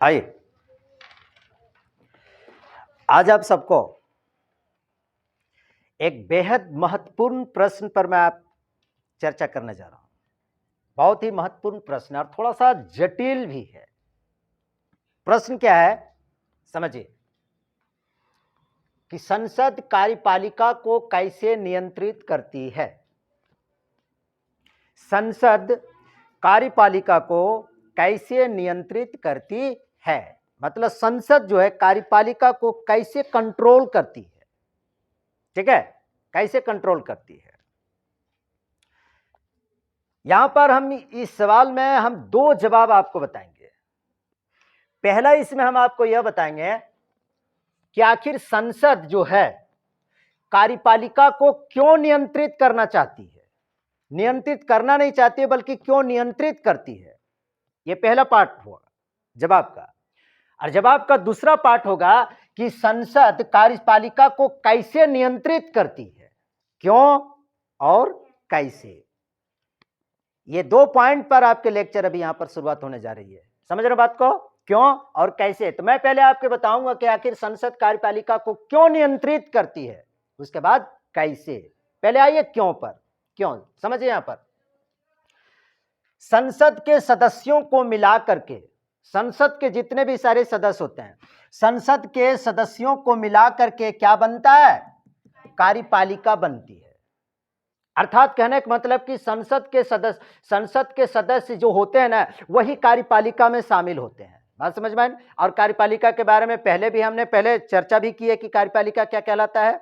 आइए, आज आप सबको एक बेहद महत्वपूर्ण प्रश्न पर मैं आप चर्चा करने जा रहा हूं। बहुत ही महत्वपूर्ण प्रश्न और थोड़ा सा जटिल भी है। प्रश्न क्या है, समझिए कि संसद कार्यपालिका को कैसे नियंत्रित करती है। संसद कार्यपालिका को कैसे नियंत्रित करती है, मतलब संसद जो है कार्यपालिका को कैसे कंट्रोल करती है। ठीक है, कैसे कंट्रोल करती है। यहां पर हम इस सवाल में हम दो जवाब आपको बताएंगे। पहला, इसमें हम आपको यह बताएंगे कि आखिर संसद जो है कार्यपालिका को क्यों नियंत्रित करना चाहती है। नियंत्रित करना नहीं चाहती है बल्कि क्यों नियंत्रित करती है। यह पहला पार्ट होगा जवाब का। और जवाब का दूसरा पार्ट होगा कि संसद कार्यपालिका को कैसे नियंत्रित करती है, क्यों और कैसे। ये दो पॉइंट पर आपके लेक्चर अभी यहां पर शुरुआत होने जा रही है। समझ रहे बात को, क्यों और कैसे। तो मैं पहले आपको बताऊंगा कि आखिर संसद कार्यपालिका को क्यों नियंत्रित करती है, उसके बाद कैसे। पहले आइए क्यों पर। क्यों समझिए। यहां पर संसद के सदस्यों को मिलाकर के, संसद के जितने भी सारे सदस्य होते हैं, संसद के सदस्यों को मिलाकर के क्या बनता है, कार्यपालिका बनती है। अर्थात कहने का मतलब कि संसद के सदस्य जो होते हैं ना, वही कार्यपालिका में शामिल होते हैं। बात समझ में। और कार्यपालिका के बारे में पहले भी हमने चर्चा भी की है कि कार्यपालिका क्या कहलाता है।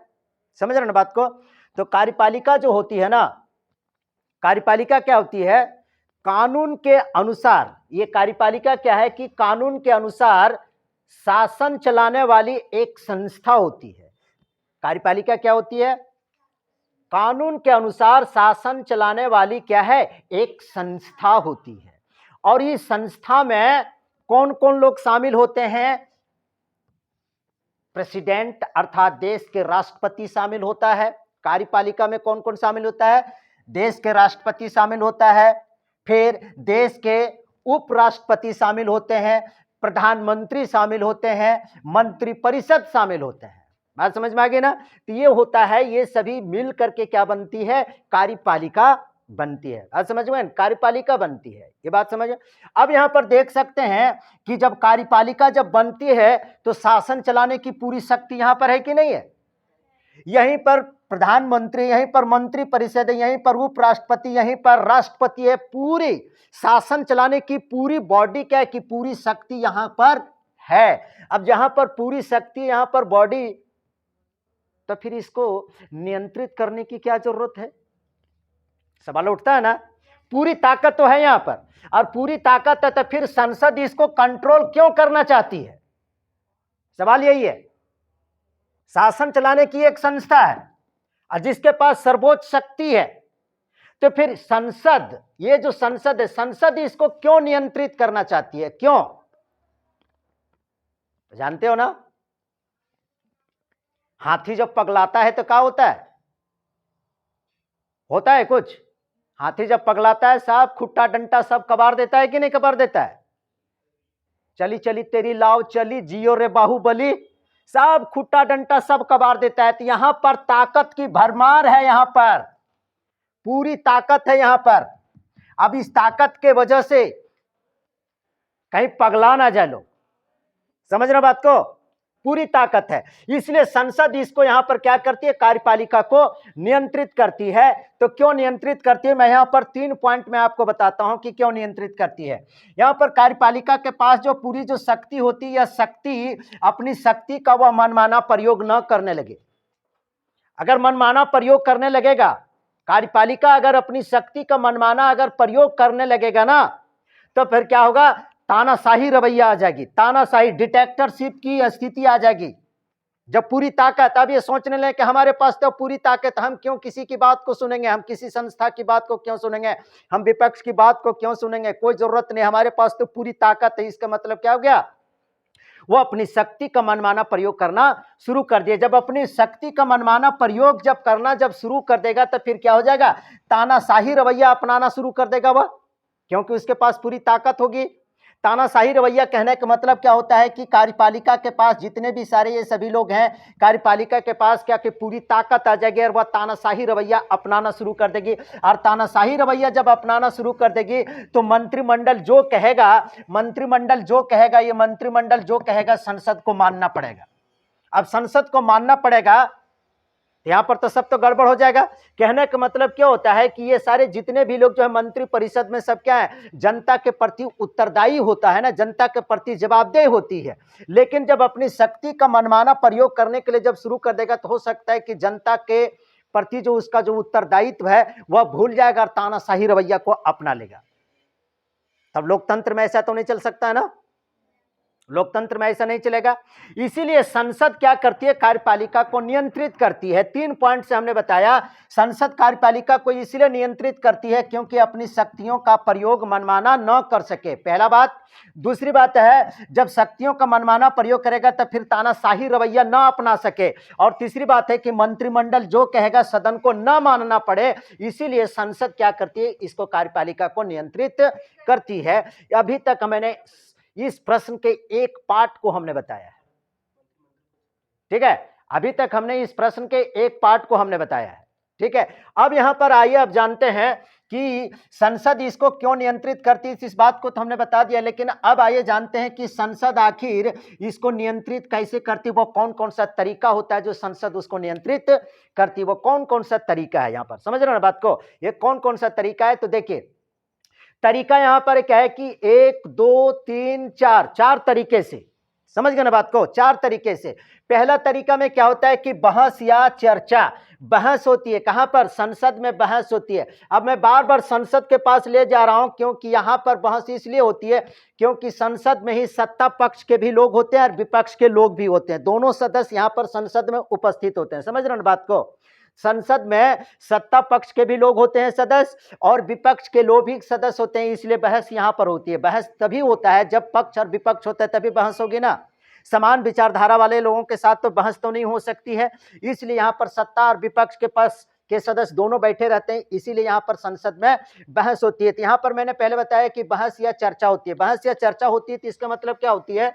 समझ रहे ना बात को। तो कार्यपालिका जो होती है ना, कार्यपालिका क्या होती है, कानून के अनुसार। ये कार्यपालिका क्या है कि कानून के अनुसार शासन चलाने वाली एक संस्था होती है। कार्यपालिका क्या होती है, कानून के अनुसार शासन चलाने वाली क्या है, एक संस्था होती है। और इस संस्था में कौन कौन लोग शामिल होते हैं, प्रेसिडेंट अर्थात देश के राष्ट्रपति शामिल होता है। कार्यपालिका में कौन कौन शामिल होता है, देश के राष्ट्रपति शामिल होता है, फिर देश के उपराष्ट्रपति शामिल होते हैं, प्रधानमंत्री शामिल होते हैं, मंत्रिपरिषद शामिल होते हैं। बात समझ में आ गई ना। तो ये होता है, ये सभी मिल करके क्या बनती है, कार्यपालिका बनती है। बात समझ में, कार्यपालिका बनती है। ये बात समझ। अब यहां पर देख सकते हैं कि जब कार्यपालिका जब बनती है तो शासन चलाने की पूरी शक्ति यहां पर है कि नहीं है। यहीं पर प्रधानमंत्री, यहीं पर मंत्रिपरिषद, यहीं पर उपराष्ट्रपति, यहीं पर राष्ट्रपति है। पूरी शासन चलाने की पूरी बॉडी क्या है कि पूरी शक्ति यहां पर है। अब जहां पर पूरी शक्ति, यहां पर बॉडी, तो फिर इसको नियंत्रित करने की क्या जरूरत है, सवाल उठता है ना। पूरी ताकत तो है यहां पर, और पूरी ताकत है तो फिर संसद इसको कंट्रोल क्यों करना चाहती है, सवाल यही है। शासन चलाने की एक संस्था है और जिसके पास सर्वोच्च शक्ति है, तो फिर संसद, ये जो संसद है, संसद इसको क्यों नियंत्रित करना चाहती है, क्यों, जानते हो ना। हाथी जब पगलाता है तो क्या होता है, होता है कुछ। हाथी जब पगलाता है सब खुट्टा डंटा सब कबार देता है कि नहीं कबार देता है। चली चली तेरी लाव चली, जियो रे बाहुबली, सब खुट्टा डंटा सब कबार देता है। तो यहां पर ताकत की भरमार है, यहां पर पूरी ताकत है यहां पर। अब इस ताकत के वजह से कहीं पगला ना जाए लोग, समझ रहे बात को, पूरी ताकत है। इसलिए संसद इसको यहां पर क्या करती है, कार्यपालिका को नियंत्रित करती है। तो क्यों नियंत्रित करती है, मैं यहां पर 3 पॉइंट में आपको बताता हूं कि क्यों नियंत्रित करती है। यहां पर कार्यपालिका के पास जो पूरी जो शक्ति होती है, यह शक्ति, अपनी शक्ति का वह मनमाना प्रयोग न करने लगे। अगर मनमाना प्रयोग करने लगेगा, कार्यपालिका अगर अपनी शक्ति का मनमाना अगर प्रयोग करने लगेगा ना, तो फिर क्या होगा, तानाशाही रवैया आ जाएगी, तानाशाही डिक्टेटरशिप की स्थिति आ जाएगी। जब पूरी ताकत, अब ये सोचने लगे कि हमारे पास तो पूरी ताकत, हम क्यों किसी की बात को सुनेंगे, हम किसी संस्था की बात को क्यों सुनेंगे, हम विपक्ष की बात को क्यों सुनेंगे, कोई जरूरत नहीं, हमारे पास तो पूरी ताकत है। इसका मतलब क्या हो गया, वो अपनी शक्ति का मनमाना प्रयोग करना शुरू कर दिया। जब अपनी शक्ति का मनमाना प्रयोग जब करना जब शुरू कर देगा, तो फिर क्या हो जाएगा, तानाशाही रवैया अपनाना शुरू कर देगा वह, क्योंकि उसके पास पूरी ताकत होगी। तानाशाही रवैया कहने का मतलब क्या होता है कि कार्यपालिका के पास जितने भी सारे ये सभी लोग हैं, कार्यपालिका के पास क्या कि पूरी ताकत आ जाएगी और वह तानाशाही रवैया अपनाना शुरू कर देगी। और तानाशाही रवैया जब अपनाना शुरू कर देगी तो मंत्रिमंडल जो कहेगा, ये मंत्रिमंडल जो कहेगा संसद को मानना पड़ेगा। अब संसद को मानना पड़ेगा, यहां पर तो सब तो गड़बड़ हो जाएगा। कहने का मतलब क्या होता है कि ये सारे जितने भी लोग जो है मंत्रि परिषद में सब क्या है, जनता के प्रति उत्तरदायी होता है ना, जनता के प्रति जवाबदेह होती है। लेकिन जब अपनी शक्ति का मनमाना प्रयोग करने के लिए जब शुरू कर देगा तो हो सकता है कि जनता के प्रति जो उसका जो उत्तरदायित्व है वह भूल जाएगा और तानाशाही रवैया को अपना लेगा। तब लोकतंत्र में ऐसा तो नहीं चल सकता है ना, लोकतंत्र में ऐसा नहीं चलेगा। इसीलिए संसद क्या करती है, कार्यपालिका को नियंत्रित करती है। 3 पॉइंट से हमने बताया, संसद कार्यपालिका को इसलिए नियंत्रित करती है क्योंकि अपनी शक्तियों का प्रयोग मनमाना न कर सके, पहला बात। दूसरी बात है, जब शक्तियों का मनमाना प्रयोग करेगा तो फिर तानाशाही रवैया न अपना सके। और तीसरी बात है कि मंत्रिमंडल जो कहेगा सदन को न मानना पड़े। इसीलिए संसद क्या करती है, इसको कार्यपालिका को नियंत्रित करती है। अभी तक मैंने इस प्रश्न के एक पार्ट को हमने बताया है, ठीक है। अभी तक हमने इस प्रश्न के एक पार्ट को हमने बताया है, ठीक है। अब यहां पर आइए, अब जानते हैं कि संसद इसको क्यों नियंत्रित करती है। इस बात को तो हमने बता दिया, लेकिन अब आइए जानते हैं कि संसद आखिर इसको नियंत्रित कैसे करती है, वो कौन कौन सा तरीका होता है जो संसद उसको नियंत्रित करती है, वो कौन कौन सा तरीका है। यहां पर समझ रहे हो ना बात को, ये कौन कौन सा तरीका है। तो देखिए तरीका यहां पर क्या है कि 1 2 3 4 4 तरीके से, समझ गए ना बात को, 4 तरीके से। पहला तरीका में क्या होता है कि बहस या चर्चा, बहस होती है। कहां पर, संसद में बहस होती है। अब मैं बार बार संसद के पास ले जा रहा हूं क्योंकि यहां पर बहस इसलिए होती है क्योंकि संसद में ही सत्ता पक्ष के भी लोग होते हैं और विपक्ष के लोग भी होते हैं। दोनों सदस्य यहां पर संसद में उपस्थित होते हैं, समझ रहे हैं बात को। संसद में सत्ता पक्ष के भी लोग होते हैं सदस्य और विपक्ष के लोग भी सदस्य होते हैं, इसलिए बहस यहां पर होती है। बहस तभी होता है जब पक्ष और विपक्ष होता है, तभी बहस होगी ना। समान विचारधारा वाले लोगों के साथ तो बहस तो नहीं हो सकती है, इसलिए यहां पर सत्ता और विपक्ष के पक्ष के सदस्य दोनों बैठे रहते हैं, इसीलिए यहां पर संसद में बहस होती है। तो यहां पर मैंने पहले बताया कि बहस या चर्चा होती है। बहस या चर्चा होती है तो इसका मतलब क्या होती है,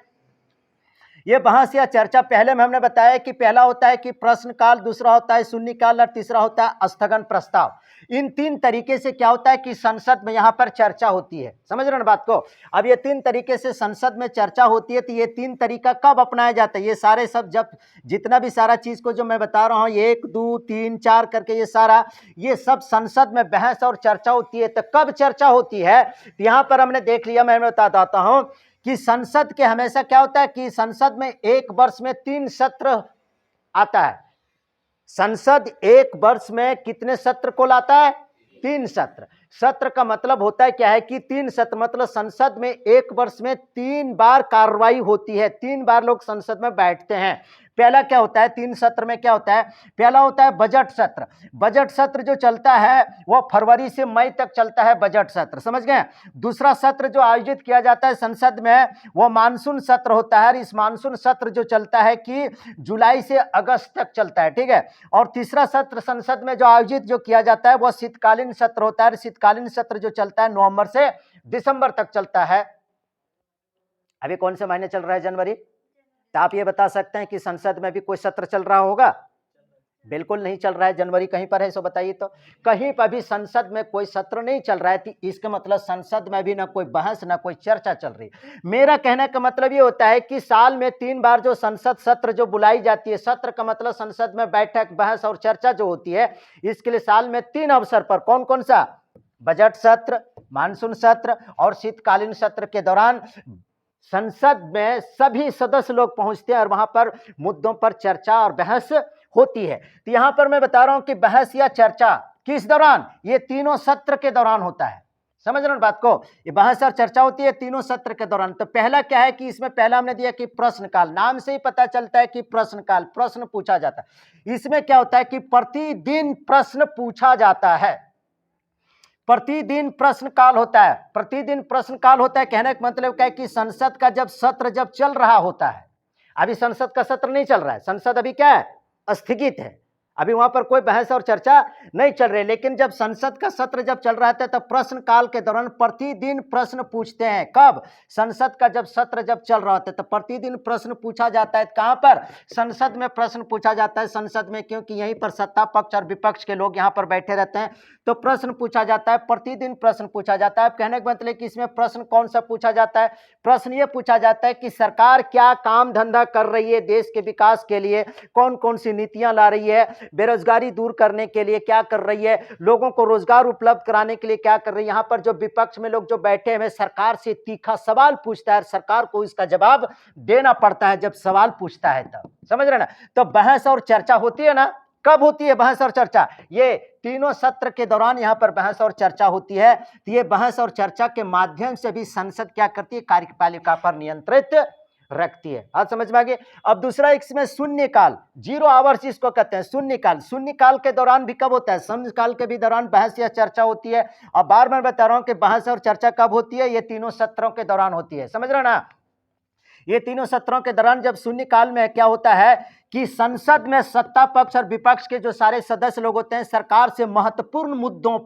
ये बहस या चर्चा पहले में हमने बताया कि पहला होता है कि प्रश्नकाल, दूसरा होता है शून्यकाल और तीसरा होता है स्थगन प्रस्ताव। इन 3 तरीके से क्या होता है कि संसद में यहां पर चर्चा होती है, समझ रहे हैं बात को। अब ये 3 तरीके से संसद में चर्चा होती है, तो ये 3 तरीका कब अपनाया जाता है, ये सारे सब जब जितना भी सारा चीज को जो मैं बता रहा हूं 1 2 3 4 करके ये सारा, ये सब संसद में बहस और चर्चा होती है। तो कब चर्चा होती है, तो यहां पर हमने देख लिया, मैं बताता हूं कि संसद के हमेशा क्या होता है कि संसद में 1 वर्ष में 3 सत्र आता है। संसद 1 वर्ष में कितने सत्र को लाता है, 3 सत्र। सत्र का मतलब होता है क्या है कि 3 सत्र, मतलब संसद में 1 वर्ष में 3 बार कार्रवाई होती है, 3 बार लोग संसद में बैठते हैं। पहला क्या होता है, 3 सत्र में क्या होता है, पहला होता है बजट सत्र। बजट सत्र जो चलता है वो फरवरी से मई तक चलता है, बजट सत्र, समझ गए। दूसरा सत्र जो आयोजित किया जाता है संसद में वो मानसून सत्र होता है, इस मानसून सत्र जो चलता है कि जुलाई से अगस्त तक चलता है, ठीक है। और तीसरा सत्र संसद में जो आयोजित जो किया जाता है वो शीतकालीन सत्र होता है, शीतकालीन सत्र जो चलता है नवंबर से दिसंबर तक चलता है। अभी कौन से महीने चल रहा है, जनवरी। तो आप ये बता सकते हैं कि संसद में भी कोई सत्र चल रहा होगा, बिल्कुल नहीं चल रहा है। जनवरी कहीं पर है, सो बताइए तो। कहीं पर भी संसद में कोई सत्र नहीं चल रहा है, तो इसका मतलब संसद में भी ना कोई बहस ना कोई चर्चा चल रही। मेरा कहने का मतलब ये होता है कि साल में 3 बार जो संसद सत्र जो बुलाई जाती है, सत्र का मतलब संसद में बैठक, बहस और चर्चा जो होती है, इसके लिए साल में 3 अवसर पर, कौन कौन सा, बजट सत्र, मानसून सत्र और शीतकालीन सत्र के दौरान संसद में सभी सदस्य लोग पहुंचते हैं और वहां पर मुद्दों पर चर्चा और बहस होती है। तो यहां पर मैं बता रहा हूं कि बहस या चर्चा किस दौरान, ये तीनों सत्र के दौरान होता है, समझ रहे हो बात को। ये बहस और चर्चा होती है तीनों सत्र के दौरान। तो पहला क्या है कि इसमें पहला हमने दिया कि प्रश्नकाल, नाम से ही पता चलता है कि प्रश्नकाल, प्रश्न पूछा जाता है। इसमें क्या होता है कि प्रतिदिन प्रश्न पूछा जाता है, प्रतिदिन प्रश्न काल होता है। प्रतिदिन प्रश्न काल होता है, कहने का मतलब क्या है कि संसद का जब सत्र जब चल रहा होता है, अभी संसद का सत्र नहीं चल रहा है, संसद अभी क्या है, स्थगित है, अभी वहां पर कोई बहस और चर्चा नहीं चल रही। लेकिन जब संसद का सत्र जब चल रहा था तब प्रश्न काल के दौरान प्रतिदिन प्रश्न पूछते हैं। कब? संसद का जब सत्र जब चल रहा होता है तो प्रतिदिन प्रश्न पूछा जाता है। कहां पर? संसद में प्रश्न पूछा जाता है। संसद में, क्योंकि यहीं पर सत्ता पक्ष और विपक्ष के लोग यहां पर बैठे रहते हैं, तो प्रश्न पूछा जाता है, प्रतिदिन प्रश्न पूछा जाता है। कहने का मतलब कि इसमें प्रश्न कौन सा पूछा जाता है? प्रश्न ये पूछा जाता है कि सरकार क्या काम धंधा कर रही है देश के विकास के लिए, कौन कौन सी नीतियां ला रही है, बेरोजगारी दूर करने के लिए क्या कर रही है, लोगों को रोजगार उपलब्ध कराने के लिए क्या कर रही है। यहां पर जो विपक्ष में लोग जो बैठे हैं सरकार से तीखा सवाल पूछता है, सरकार को इसका जवाब देना पड़ता है जब सवाल पूछता है तब। समझ रहे ना? तो बहस और चर्चा होती है ना। कब होती है बहस और चर्चा? ये तीनों सत्र के दौरान यहां पर बहस और चर्चा होती है। तो ये बहस और चर्चा के माध्यम से भी संसद क्या करती है? कार्यपालिका पर नियंत्रित रखती है। आज समझ में आ गया। अब दूसरा इसमें शून्यकाल, 0 आवर्स जिसको कहते हैं शून्यकाल। शून्यकाल के दौरान भी कब होता है? शून्यकाल के भी दौरान बहस या चर्चा होती है। और बार बार बता रहा हूं कि बहस और चर्चा कब होती है? ये तीनों सत्रों के दौरान होती है। समझ रहे ना? ये तीनों सत्रों के दौरान जब शून्यकाल में क्या होता है कि संसद में सत्ता पक्ष और विपक्ष के जो सारे सदस्य लोग होते हैं सरकार से महत्वपूर्ण मुद्दों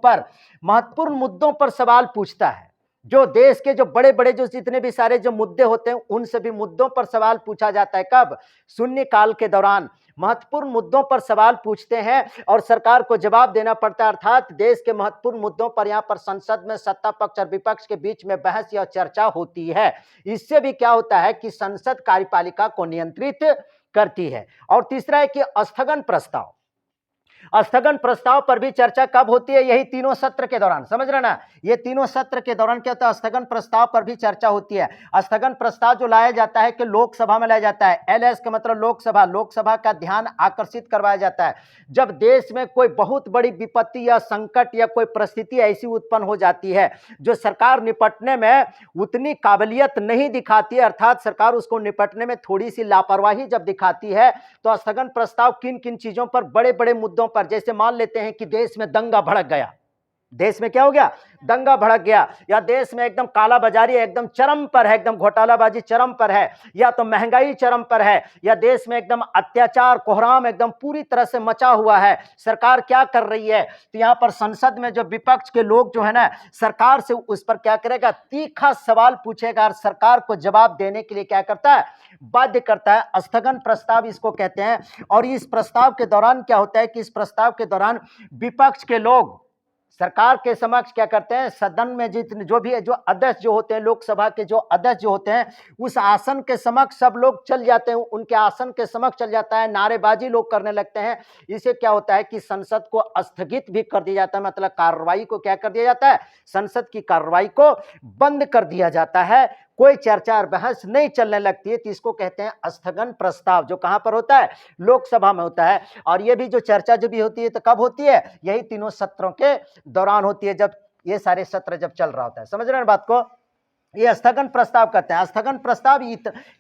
पर सवाल पूछता है। जो देश के जो बड़े बड़े जो जितने भी सारे जो मुद्दे होते हैं उन सभी मुद्दों पर सवाल पूछा जाता है। कब? शून्यकाल के दौरान महत्वपूर्ण मुद्दों पर सवाल पूछते हैं और सरकार को जवाब देना पड़ता है। अर्थात देश के महत्वपूर्ण मुद्दों पर यहां पर संसद में सत्ता पक्ष और विपक्ष के बीच में बहस या चर्चा होती है। इससे भी क्या होता है कि संसद कार्यपालिका को नियंत्रित करती है। और तीसरा है कि स्थगन प्रस्ताव। स्थगन प्रस्ताव पर भी चर्चा कब होती है? यही तीनों सत्र के दौरान। समझ रहे ना? ये तीनों सत्र के दौरान क्या होता है? स्थगन प्रस्ताव पर भी चर्चा होती है। स्थगन प्रस्ताव जो लाया जाता है कि लोकसभा में लाया जाता है। एलएस का मतलब लोकसभा का ध्यान आकर्षित करवाया जाता है। जब देश में कोई बहुत बड़ी विपत्ति या संकट या कोई परिस्थिति ऐसी उत्पन्न हो जाती है जो सरकार निपटने में उतनी काबिलियत नहीं दिखाती है, अर्थात सरकार उसको निपटने में थोड़ी सी लापरवाही जब दिखाती है, तो स्थगन प्रस्ताव किन किन चीजों पर, बड़े बड़े मुद्दों पर, जैसे मान लेते हैं कि देश में दंगा भड़क गया, देश में क्या हो गया? दंगा भड़क गया, या देश में एकदम काला बाजारी एकदम चरम पर है, एकदम घोटालाबाजी चरम पर है, या तो महंगाई चरम पर है, या देश में एकदम अत्याचार कोहराम एकदम पूरी तरह से मचा हुआ है। सरकार क्या कर रही है? तो यहां पर संसद में जो विपक्ष के लोग जो है ना सरकार से उस पर क्या करेगा? तीखा सवाल पूछेगा और सरकार को जवाब देने के लिए क्या करता है? बाध्य करता है। स्थगन प्रस्ताव इसको कहते हैं। और इस प्रस्ताव के दौरान क्या होता है कि इस प्रस्ताव के दौरान विपक्ष के लोग सरकार के समक्ष क्या करते हैं? सदन में जितने जो भी है, जो अध्यक्ष जो होते हैं, लोकसभा के जो अध्यक्ष जो होते हैं, उस आसन के समक्ष सब लोग चल जाते हैं, उनके आसन के समक्ष चल जाता है, नारेबाजी लोग करने लगते हैं। इससे क्या होता है कि संसद को स्थगित भी कर दिया जाता है, मतलब कार्रवाई को क्या कर दिया जाता है? संसद की कार्रवाई को बंद कर दिया जाता है। कोई चर्चा और बहस नहीं चलने लगती है। तो इसको कहते हैं स्थगन प्रस्ताव, जो कहां पर होता है? लोकसभा में होता है। और ये भी जो चर्चा जो भी होती है तो कब होती है? यही तीनों सत्रों के दौरान होती है, जब ये सारे सत्र जब चल रहा होता है। समझ रहे हैं बात को? ये स्थगन प्रस्ताव कहते हैं। स्थगन प्रस्ताव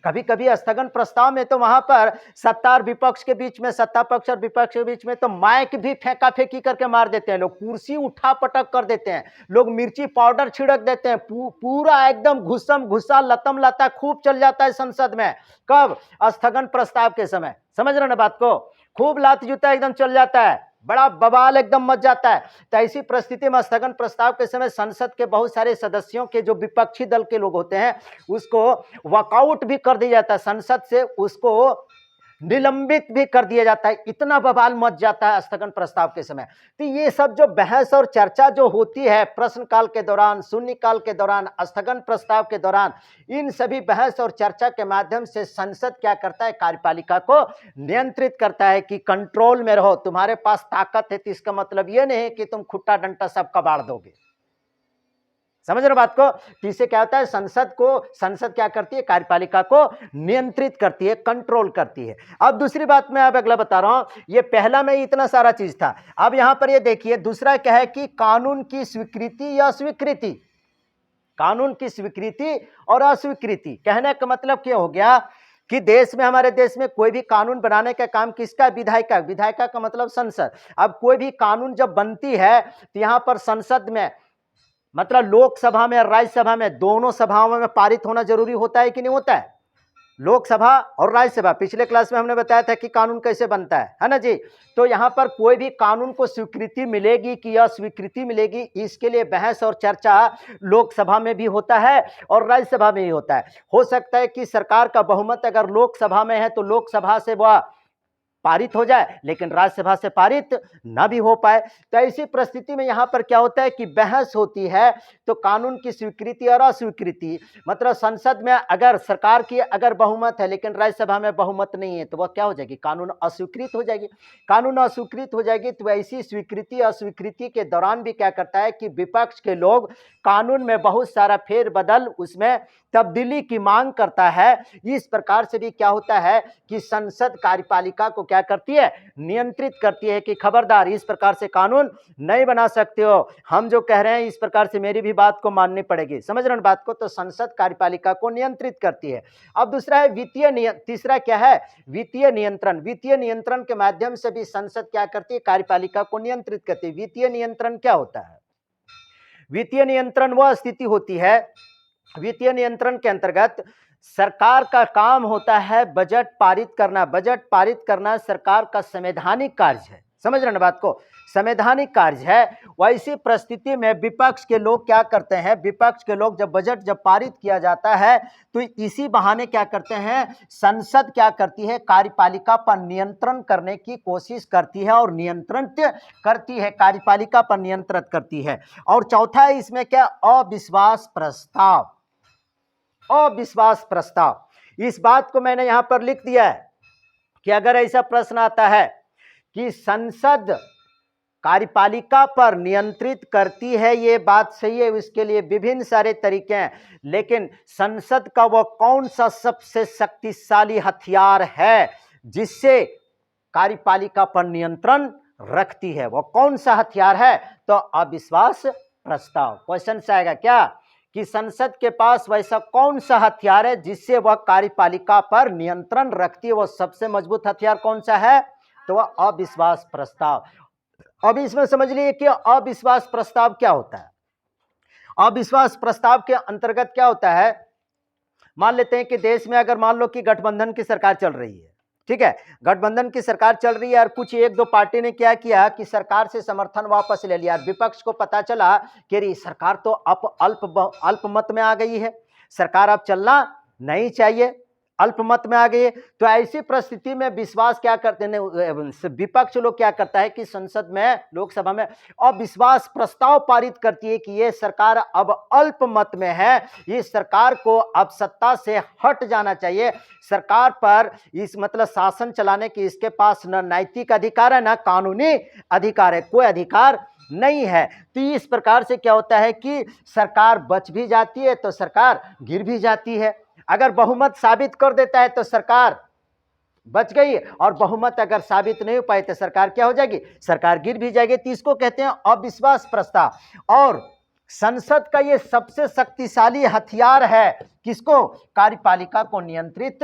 कभी कभी स्थगन प्रस्ताव में तो वहां पर सत्ता और विपक्ष के बीच में, सत्ता पक्ष और विपक्ष के बीच में तो माइक भी फेंका फेंकी करके मार देते हैं लोग, कुर्सी उठा पटक कर देते हैं लोग, मिर्ची पाउडर छिड़क देते हैं, पूरा एकदम घुसम घुसा लतम लता खूब चल जाता है संसद में। कब? स्थगन प्रस्ताव के समय। समझ रहे ना बात को? खूब लात जूता एकदम चल जाता है, बड़ा बवाल एकदम मच जाता है। तो ऐसी परिस्थिति में स्थगन प्रस्ताव के समय संसद के बहुत सारे सदस्यों के जो विपक्षी दल के लोग होते हैं उसको वॉकआउट भी कर दिया जाता है, संसद से उसको निलंबित भी कर दिया जाता है। इतना बवाल मच जाता है स्थगन प्रस्ताव के समय। तो ये सब जो बहस और चर्चा जो होती है प्रश्नकाल के दौरान, शून्यकाल के दौरान, स्थगन प्रस्ताव के दौरान, इन सभी बहस और चर्चा के माध्यम से संसद क्या करता है? कार्यपालिका को नियंत्रित करता है कि कंट्रोल में रहो, तुम्हारे पास ताकत है। तो इसका मतलब यह नहीं है कि तुम खुट्टा डंटा सब कबाड़ दोगे। समझ रहे बात को? तो इससे क्या होता है? संसद क्या करती है? कार्यपालिका को नियंत्रित करती है, कंट्रोल करती है। अब दूसरी बात मैं अब अगला बता रहा हूं। ये पहला में इतना सारा चीज था। अब यहां पर ये देखिए दूसरा क्या है कि कानून की स्वीकृति या अस्वीकृति। कानून की स्वीकृति और अस्वीकृति कहने का मतलब क्या हो गया कि देश में, हमारे देश में कोई भी कानून बनाने का काम किसका? विधायिका। विधायिका का मतलब संसद। अब कोई भी कानून जब बनती है तो यहां पर संसद में, मतलब लोकसभा में और राज्यसभा में, दोनों सभाओं में पारित होना जरूरी होता है कि नहीं होता है? लोकसभा और राज्यसभा। पिछले क्लास में हमने बताया था कि कानून कैसे बनता है ना जी। तो यहाँ पर कोई भी कानून को स्वीकृति मिलेगी कि अस्वीकृति मिलेगी, इसके लिए बहस और चर्चा लोकसभा में भी होता है और राज्यसभा में भी होता है। हो सकता है कि सरकार का बहुमत अगर लोकसभा में है तो लोकसभा से वह पारित हो जाए, लेकिन राज्यसभा से पारित ना भी हो पाए। तो ऐसी परिस्थिति में यहां पर क्या होता है कि बहस होती है। तो कानून की स्वीकृति और अस्वीकृति, मतलब संसद में अगर सरकार की अगर बहुमत है लेकिन राज्यसभा में बहुमत नहीं है तो वह क्या हो जाएगी, कानून अस्वीकृत हो जाएगी। कानून अस्वीकृत हो जाएगी तो ऐसी स्वीकृति अस्वीकृति के दौरान भी क्या करता है कि विपक्ष के लोग कानून में बहुत सारा फेरबदल, उसमें तब्दीली की मांग करता है। इस प्रकार से भी क्या होता है कि संसद कार्यपालिका को क्या करती है, नियंत्रित करती है कि खबरदार इस प्रकार से कानून नहीं बना सकते हो, हम जो कह रहे हैं इस प्रकार से मेरी भी बात को माननी पड़ेगी। समझ रहे हैं बात को। तो संसद कार्यपालिका को नियंत्रित करती है। अब दूसरा है वित्तीय तीसरा क्या है, वित्तीय नियंत्रण। वित्तीय नियंत्रण के माध्यम से भी संसद क्या करती है, कार्यपालिका को नियंत्रित करती है। वित्तीय नियंत्रण क्या होता है, वित्तीय नियंत्रण वह स्थिति होती है, वित्तीय नियंत्रण के अंतर्गत सरकार का काम होता है बजट पारित करना। बजट पारित करना सरकार का संवैधानिक कार्य है। समझ रहे हैं बात को, संवैधानिक कार्य है। वैसी परिस्थिति में विपक्ष के लोग क्या करते हैं, विपक्ष के लोग जब बजट जब पारित किया जाता है तो इसी बहाने क्या करते हैं, संसद क्या करती है, कार्यपालिका पर नियंत्रण करने की कोशिश करती है और नियंत्रित करती है, कार्यपालिका पर नियंत्रित करती है। और चौथा है इसमें क्या, अविश्वास प्रस्ताव। अविश्वास प्रस्ताव, इस बात को मैंने यहां पर लिख दिया है कि अगर ऐसा प्रश्न आता है कि संसद कार्यपालिका पर नियंत्रित करती है, ये बात सही है, इसके लिए विभिन्न सारे तरीके हैं, लेकिन संसद का वह कौन सा सबसे शक्तिशाली हथियार है जिससे कार्यपालिका पर नियंत्रण रखती है, वह कौन सा हथियार है, तो अविश्वास प्रस्ताव। क्वेश्चन से आएगा क्या कि संसद के पास वैसा कौन सा हथियार है जिससे वह कार्यपालिका पर नियंत्रण रखती है, वह सबसे मजबूत हथियार कौन सा है, तो वह अविश्वास प्रस्ताव। अब इसमें समझ लीजिए कि अविश्वास प्रस्ताव क्या होता है। अविश्वास प्रस्ताव के अंतर्गत क्या होता है, मान लेते हैं कि देश में अगर मान लो कि गठबंधन की सरकार चल रही है, ठीक है, गठबंधन की सरकार चल रही है और कुछ एक दो पार्टी ने क्या किया कि सरकार से समर्थन वापस ले लिया। विपक्ष को पता चला कि सरकार तो अब अल्पमत में आ गई है, सरकार अब चलना नहीं चाहिए, अल्पमत में आ गई। तो ऐसी परिस्थिति में विश्वास क्या करते हैं, विपक्ष लोग क्या करता है कि संसद में, लोकसभा में अविश्वास प्रस्ताव पारित करती है कि ये सरकार अब अल्पमत में है, इस सरकार को अब सत्ता से हट जाना चाहिए, सरकार पर इस मतलब शासन चलाने की इसके पास न नैतिक अधिकार है न कानूनी अधिकार है, कोई अधिकार नहीं है। तो इस प्रकार से क्या होता है कि सरकार बच भी जाती है तो सरकार गिर भी जाती है। अगर बहुमत साबित कर देता है तो सरकार बच गई, और बहुमत अगर साबित नहीं हो पाए तो सरकार क्या हो जाएगी, सरकार गिर भी जाएगी। तो इसको कहते हैं अविश्वास प्रस्ताव। और संसद का ये सबसे शक्तिशाली हथियार है किसको, कार्यपालिका को नियंत्रित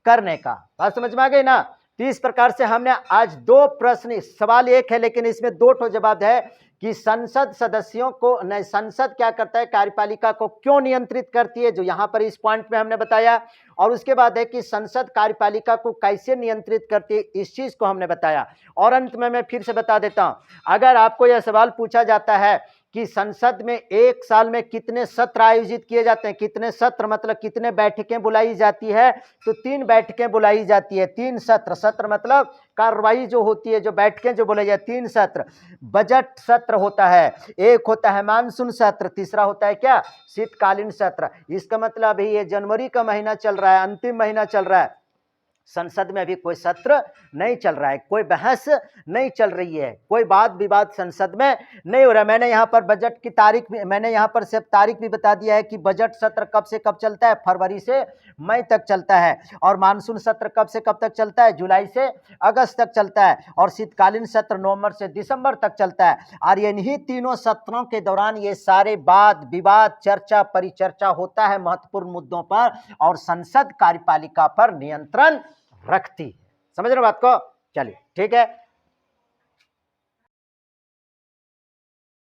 करने का। बात समझ में आ गई ना। तो इस प्रकार से हमने आज दो प्रश्न, सवाल एक है लेकिन इसमें दो ठो जवाब है कि संसद सदस्यों को नहीं, संसद क्या करता है, कार्यपालिका को क्यों नियंत्रित करती है, जो यहां पर इस पॉइंट में हमने बताया। और उसके बाद है कि संसद कार्यपालिका को कैसे नियंत्रित करती है, इस चीज को हमने बताया। और अंत में मैं फिर से बता देता हूं, अगर आपको यह सवाल पूछा जाता है कि संसद में एक साल में कितने सत्र आयोजित किए जाते हैं, कितने सत्र मतलब कितने बैठकें बुलाई जाती है, तो 3 बैठकें बुलाई जाती है। 3 सत्र, सत्र मतलब कार्रवाई जो होती है, जो बैठकें जो बुलाई जाती है, 3 सत्र। बजट सत्र होता है, एक होता है मानसून सत्र, तीसरा होता है क्या, शीतकालीन सत्र। इसका मतलब अभी ये जनवरी का महीना चल रहा है, अंतिम महीना चल रहा है, संसद में अभी कोई सत्र नहीं चल रहा है, कोई बहस नहीं चल रही है, कोई वाद विवाद संसद में नहीं हो रहा है। मैंने यहाँ पर बजट की तारीख भी, मैंने यहाँ पर सिर्फ तारीख भी बता दिया है कि बजट सत्र कब से कब चलता है, फरवरी से मई तक चलता है। और मानसून सत्र कब से कब तक चलता है, जुलाई से अगस्त तक चलता है। और शीतकालीन सत्र नवंबर से दिसंबर तक चलता है। और इन्हीं तीनों सत्रों के दौरान ये सारे वाद विवाद, चर्चा परिचर्चा होता है महत्वपूर्ण मुद्दों पर, और संसद कार्यपालिका पर नियंत्रण रखती है। समझ रहे हो बात को, चलिए ठीक है।